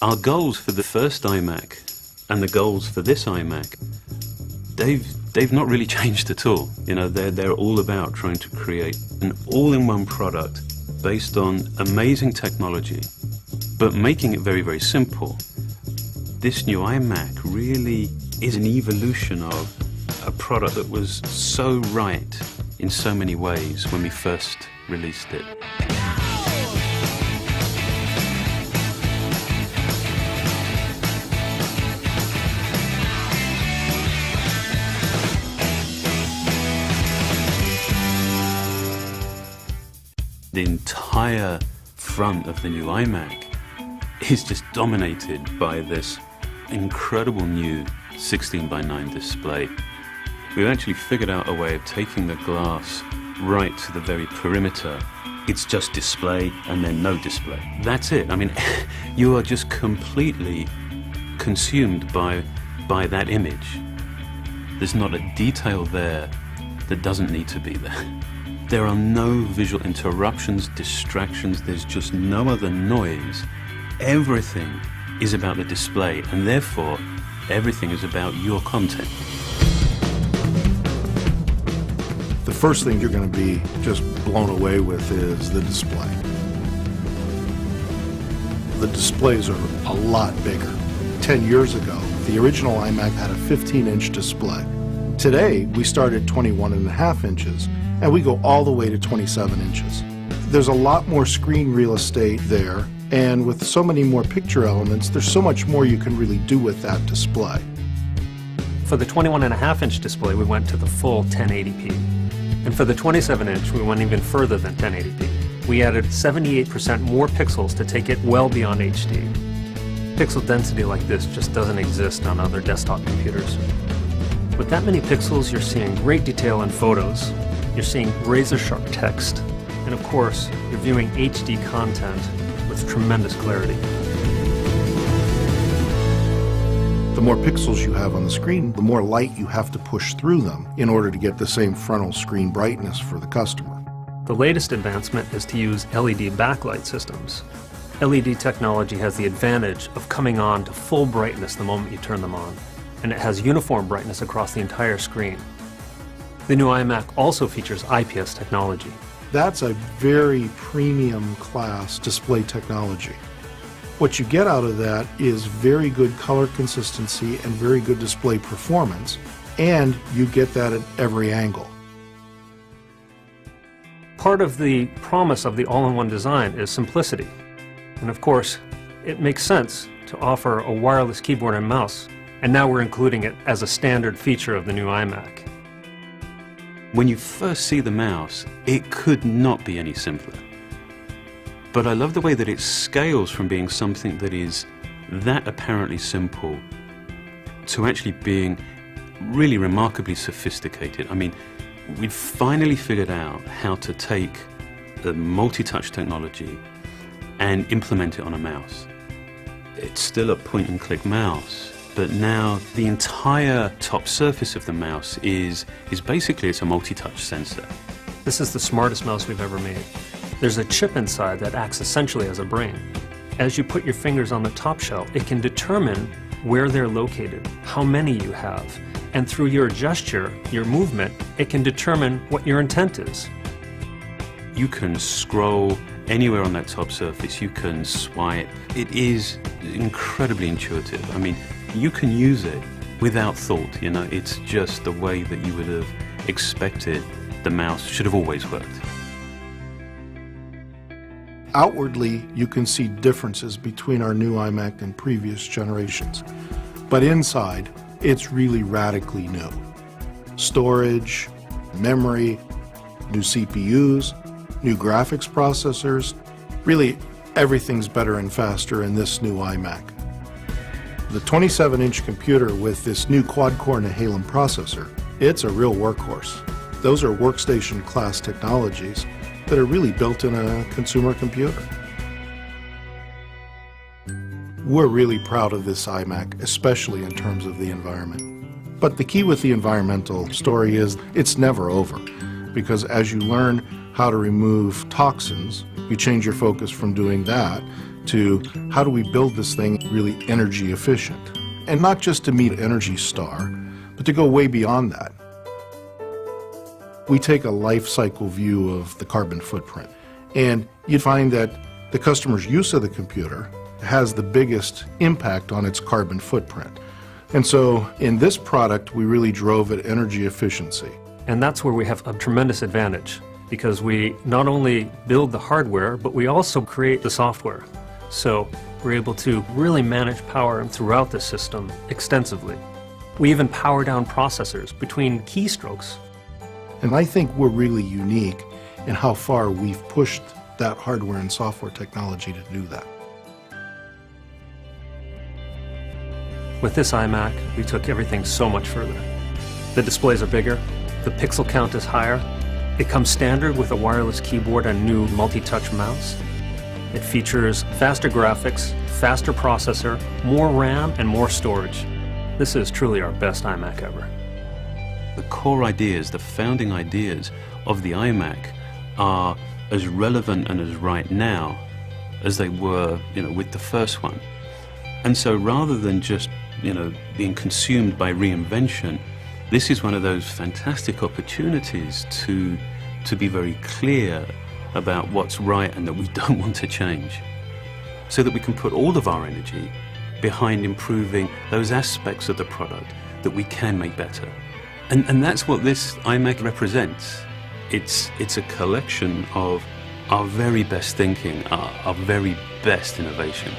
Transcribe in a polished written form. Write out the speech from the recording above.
Our goals for the first iMac and the goals for this iMac, they've not really changed at all. You know, they're all about trying to create an all-in-one product based on amazing technology, but making it very, very simple. This new iMac really is an evolution of a product that was so right in so many ways when we first released it. The entire front of the new iMac is just dominated by this incredible new 16:9 display. We've actually figured out a way of taking the glass right to the very perimeter. It's just display and then no display. That's it. I mean, you are just completely consumed by that image. There's not a detail there that doesn't need to be there. There are no visual interruptions, distractions, there's just no other noise. Everything is about the display, and therefore, everything is about your content. The first thing you're going to be just blown away with is the display. The displays are a lot bigger. 10 years ago, the original iMac had a 15-inch display. Today, we start at 21.5 inches, and we go all the way to 27 inches. There's a lot more screen real estate there, and with so many more picture elements, there's so much more you can really do with that display. For the 21.5-inch display, we went to the full 1080p. And for the 27-inch, we went even further than 1080p. We added 78% more pixels to take it well beyond HD. Pixel density like this just doesn't exist on other desktop computers. With that many pixels, you're seeing great detail in photos. You're seeing razor-sharp text, and of course, you're viewing HD content with tremendous clarity. The more pixels you have on the screen, the more light you have to push through them in order to get the same frontal screen brightness for the customer. The latest advancement is to use LED backlight systems. LED technology has the advantage of coming on to full brightness the moment you turn them on, and it has uniform brightness across the entire screen. The new iMac also features IPS technology. That's a very premium class display technology. What you get out of that is very good color consistency and very good display performance, and you get that at every angle. Part of the promise of the all-in-one design is simplicity. And of course, it makes sense to offer a wireless keyboard and mouse, and now we're including it as a standard feature of the new iMac. When you first see the mouse, it could not be any simpler. But I love the way that it scales from being something that is that apparently simple to actually being really remarkably sophisticated. I mean, we've finally figured out how to take the multi-touch technology and implement it on a mouse. It's still a point-and-click mouse, but now the entire top surface of the mouse is basically it's a multi-touch sensor. This is the smartest mouse we've ever made. There's a chip inside that acts essentially as a brain. As you put your fingers on the top shell, it can determine where they're located, how many you have, and through your gesture, your movement, it can determine what your intent is. You can scroll anywhere on that top surface, you can swipe. It is incredibly intuitive. I mean, you can use it without thought, you know, it's just the way that you would have expected the mouse should have always worked. Outwardly, you can see differences between our new iMac and previous generations, but inside, it's really radically new. Storage, memory, new CPUs, new graphics processors, really everything's better and faster in this new iMac. The 27-inch computer with this new quad-core Nehalem processor, it's a real workhorse. Those are workstation class technologies that are really built in a consumer computer. We're really proud of this iMac, especially in terms of the environment. But the key with the environmental story is it's never over, because as you learn how to remove toxins, You change your focus from doing that to how do we build this thing really energy efficient? And not just to meet Energy Star, but to go way beyond that. We take a life cycle view of the carbon footprint. And you'd find that the customer's use of the computer has the biggest impact on its carbon footprint. And so in this product, we really drove at energy efficiency. And that's where we have a tremendous advantage, because we not only build the hardware, but we also create the software. So we're able to really manage power throughout the system extensively. We even power down processors between keystrokes. And I think we're really unique in how far we've pushed that hardware and software technology to do that. With this iMac, we took everything so much further. The displays are bigger, the pixel count is higher, it comes standard with a wireless keyboard and new multi-touch mouse. It features faster graphics, faster processor, more RAM, and more storage. This is truly our best iMac ever. The core ideas, the founding ideas of the iMac are as relevant and as right now as they were, with the first one. And so rather than just, being consumed by reinvention, this is one of those fantastic opportunities to be very clear about what's right and that we don't want to change, so that we can put all of our energy behind improving those aspects of the product that we can make better. And that's what this iMac represents. It's a collection of our very best thinking, our very best innovation.